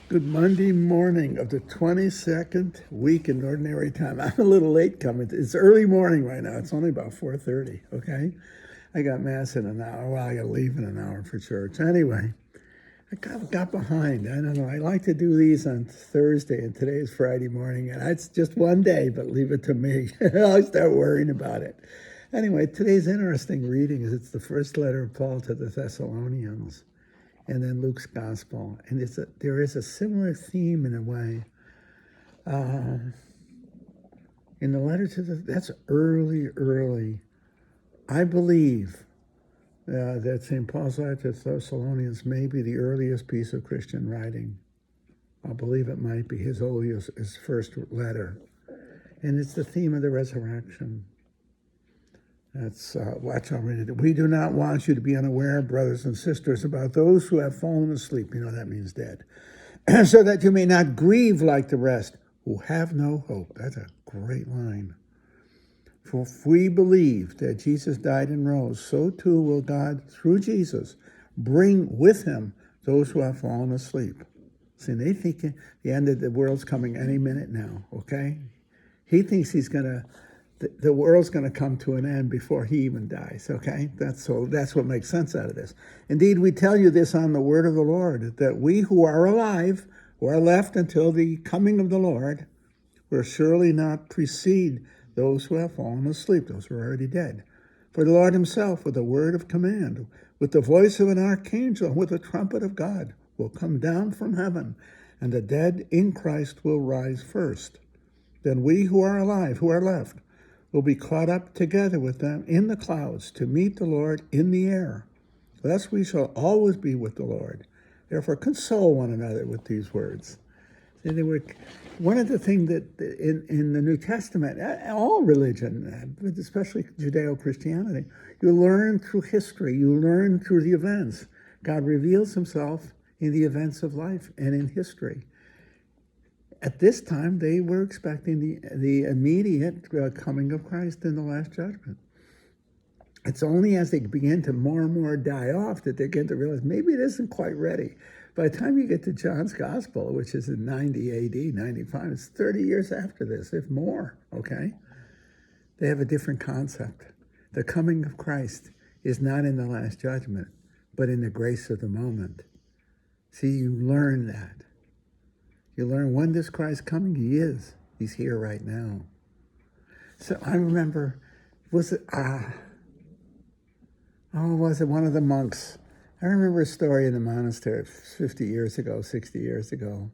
Good Monday morning of the 22nd week in Ordinary Time. I'm a little late coming. It's early morning right now. It's only about 4:30, okay? I got Mass in an hour. Well, I got to leave in an hour for church. Anyway, I got behind. I don't know. I like to do these on Thursday, and today is Friday morning, and it's just one day, but leave it to me. I'll start worrying about it. Anyway, today's interesting reading is it's the first letter of Paul to the Thessalonians, and then Luke's gospel. And there is a similar theme in a way. In the letter to that's early. I believe that St. Paul's letter to Thessalonians may be the earliest piece of Christian writing. I believe it might be his first letter. And it's the theme of the resurrection. Watch how read it. We do not want you to be unaware, brothers and sisters, about those who have fallen asleep. You know that means dead. So that you may not grieve like the rest who have no hope. That's a great line. For if we believe that Jesus died and rose, so too will God, through Jesus, bring with him those who have fallen asleep. See, they think the end of the world's coming any minute now, okay? He thinks the world's going to come to an end before he even dies, okay? That's what makes sense out of this. Indeed, we tell you this on the word of the Lord, that we who are alive, who are left until the coming of the Lord, will surely not precede those who have fallen asleep, those who are already dead. For the Lord himself, with a word of command, with the voice of an archangel, with the trumpet of God, will come down from heaven, and the dead in Christ will rise first. Then we who are alive, who are left, will be caught up together with them in the clouds to meet the Lord in the air. Thus we shall always be with the Lord. Therefore console one another with these words. See, one of the things that in the New Testament, all religion, but especially Judeo-Christianity, you learn through history, you learn through the events. God reveals himself in the events of life and in history. At this time, they were expecting the immediate coming of Christ in the Last Judgment. It's only as they begin to more and more die off that they begin to realize maybe it isn't quite ready. By the time you get to John's Gospel, which is in 90 AD, 95, it's 30 years after this, if more, okay? They have a different concept. The coming of Christ is not in the Last Judgment, but in the grace of the moment. See, you learn that. You learn when does Christ coming? He is. He's here right now. So I remember, was it one of the monks? I remember a story in the monastery 50 years ago, 60 years ago,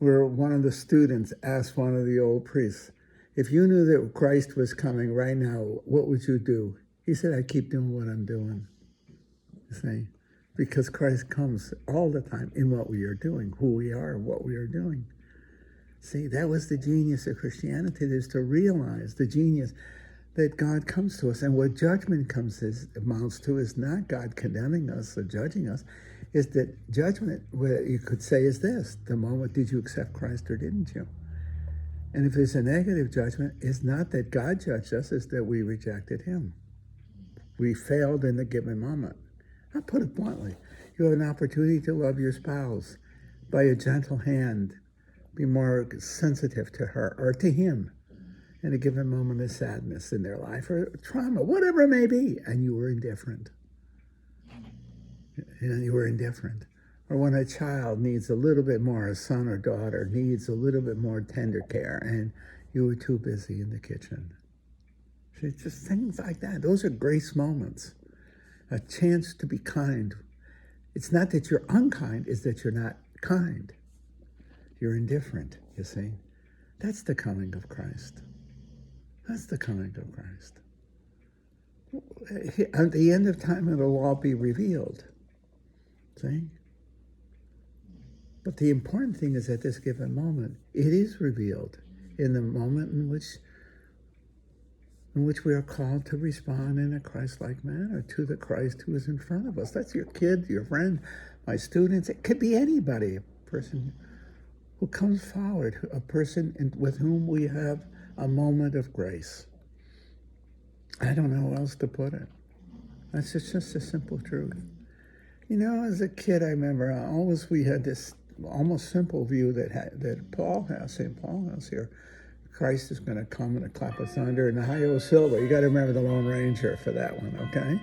where one of the students asked one of the old priests, if you knew that Christ was coming right now, what would you do? He said, I'd keep doing what I'm doing. You see? Because Christ comes all the time in what we are doing, who we are, what we are doing. See, that was the genius of Christianity, is to realize the genius that God comes to us. And what judgment amounts to is not God condemning us or judging us, is that judgment, what you could say is this: the moment did you accept Christ or didn't you? And if there's a negative judgment, it's not that God judged us, it's that we rejected him. We failed in the given moment. I'll put it bluntly. You have an opportunity to love your spouse by a gentle hand, be more sensitive to her or to him in a given moment of sadness in their life or trauma, whatever it may be, and you were indifferent. You were indifferent. Or when a child needs a little bit more, a son or daughter needs a little bit more tender care, and you were too busy in the kitchen. It's just things like that. Those are grace moments. A chance to be kind. It's not that you're unkind, it's that you're not kind. You're indifferent, you see. That's the coming of Christ. That's the coming of Christ. At the end of time, it'll all be revealed. See? But the important thing is at this given moment, it is revealed in the moment in which we are called to respond in a Christ-like manner to the Christ who is in front of us. That's your kid, your friend, my students. It could be anybody, a person who comes forward, a person with whom we have a moment of grace. I don't know how else to put it. That's just a simple truth. You know, as a kid, I remember we had this almost simple view that St. Paul has here. Christ is going to come in a clap of thunder in the high o silver. You got to remember the Lone Ranger for that one, okay?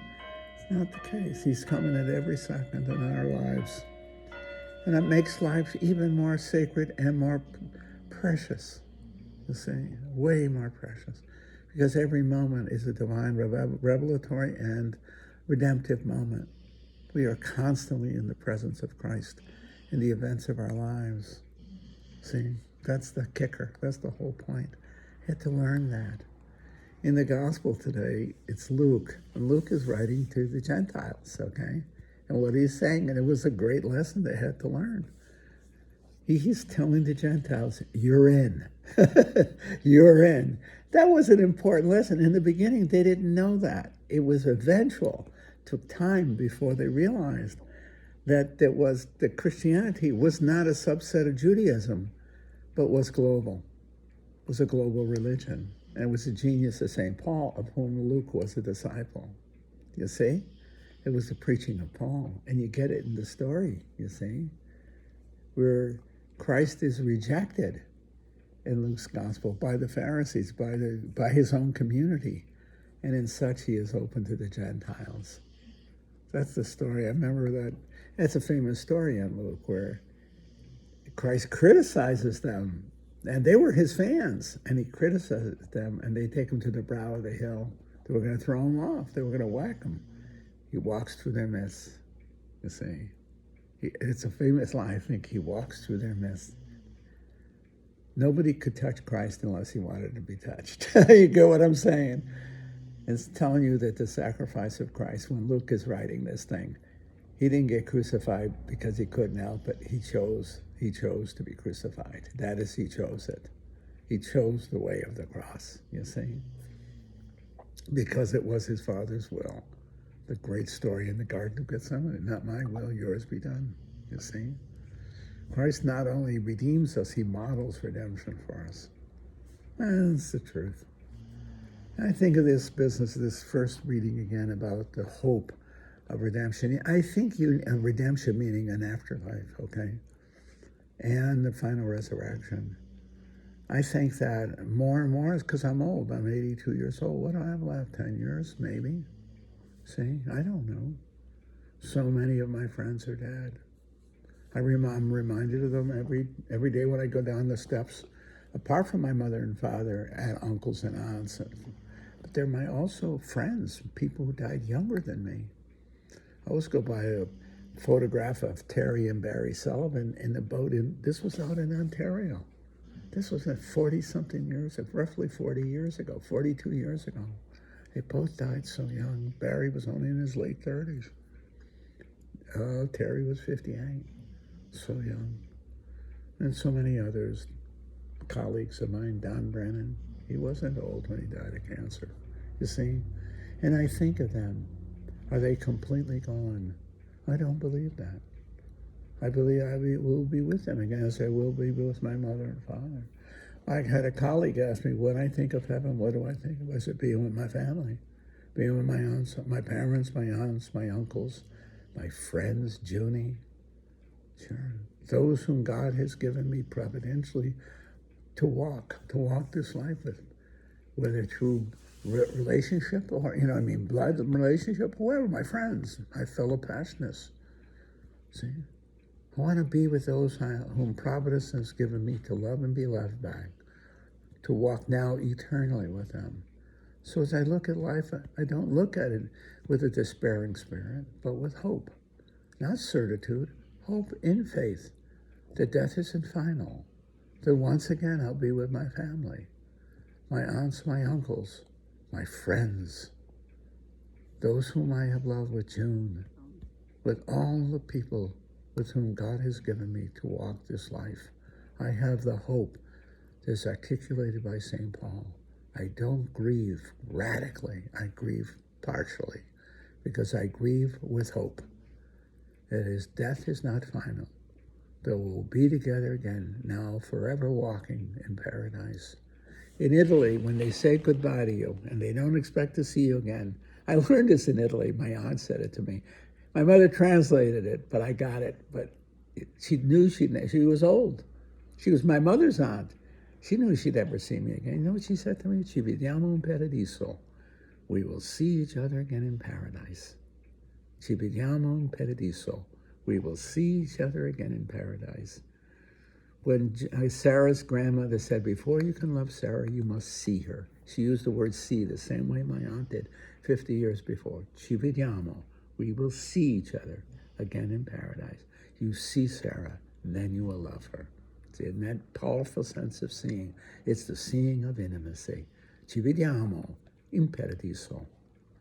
It's not the case. He's coming at every second in our lives. And it makes life even more sacred and more precious, you see, way more precious. Because every moment is a divine revelatory and redemptive moment. We are constantly in the presence of Christ in the events of our lives. See, that's the kicker. That's the whole point. You had to learn that. In the gospel today, it's Luke. And Luke is writing to the Gentiles, okay? And what he's saying, and it was a great lesson they had to learn. He's telling the Gentiles, you're in. You're in. That was an important lesson. In the beginning, they didn't know that. It was eventual. It took time before they realized that Christianity was not a subset of Judaism, but was global. It was a global religion. And it was the genius of St. Paul, of whom Luke was a disciple. You see? It was the preaching of Paul. And you get it in the story, you see? Where Christ is rejected in Luke's gospel by the Pharisees, by his own community. And in such he is open to the Gentiles. That's the story. I remember that. That's a famous story in Luke where Christ criticizes them. And they were his fans. And he criticizes them. And they take him to the brow of the hill. They were going to throw him off. They were going to whack him. He walks through their midst, you see. It's a famous line, I think. He walks through their midst. Nobody could touch Christ unless he wanted to be touched. You get what I'm saying? It's telling you that the sacrifice of Christ, when Luke is writing this thing, he didn't get crucified because he couldn't help it. He chose to be crucified. That is, he chose it. He chose the way of the cross, you see, because it was his Father's will. The great story in the Garden of Gethsemane, not my will, yours be done, you see. Christ not only redeems us, he models redemption for us. That's the truth. I think of this business, this first reading again about the hope of redemption. I think redemption meaning an afterlife, okay? And the final resurrection. I think that more and more is because I'm old. I'm 82 years old. What do I have left? 10 years, maybe? See, I don't know. So many of my friends are dead. I'm reminded of them every day when I go down the steps, apart from my mother and father and uncles and aunts. But they're my also friends, people who died younger than me. I always go by a photograph of Terry and Barry Sullivan in the boat. This was out in Ontario. This was 40-something years, roughly 40 years ago, 42 years ago. They both died so young. Barry was only in his late 30s. Terry was 58, so young. And so many others, colleagues of mine, Don Brennan, he wasn't old when he died of cancer, you see? And I think of them. Are they completely gone? I don't believe that. I believe I will be with them again as I will be with my mother and father. I had a colleague ask me, when I think of heaven, what do I think of? I said, being with my family, being with my aunts, my parents, my aunts, my uncles, my friends, Junie. Sure. Those whom God has given me providentially to walk this life with, whether through relationship or, blood relationship, whoever, my friends, my fellow passionists. See? I want to be with those whom Providence has given me to love and be loved by, to walk now eternally with them. So as I look at life, I don't look at it with a despairing spirit, but with hope. Not certitude, hope in faith that death isn't final, that once again I'll be with my family, my aunts, my uncles, my friends, those whom I have loved with June, with all the people with whom God has given me to walk this life. I have the hope that's articulated by St. Paul. I don't grieve radically, I grieve partially, because I grieve with hope that his death is not final, that we'll be together again, now forever walking in paradise. In Italy, when they say goodbye to you and they don't expect to see you again, I learned this in Italy, my aunt said it to me. My mother translated it, but I got it. But She knew she was old. She was my mother's aunt. She knew she'd never see me again. You know what she said to me? Ci vediamo in paradiso. We will see each other again in paradise. Ci vediamo in paradiso. We will see each other again in paradise. When Sarah's grandmother said, before you can love Sarah, you must see her. She used the word see the same way my aunt did 50 years before. Ci vediamo. We will see each other again in paradise. You see Sarah, then you will love her. See, in that powerful sense of seeing, it's the seeing of intimacy. Ci vediamo in paradiso.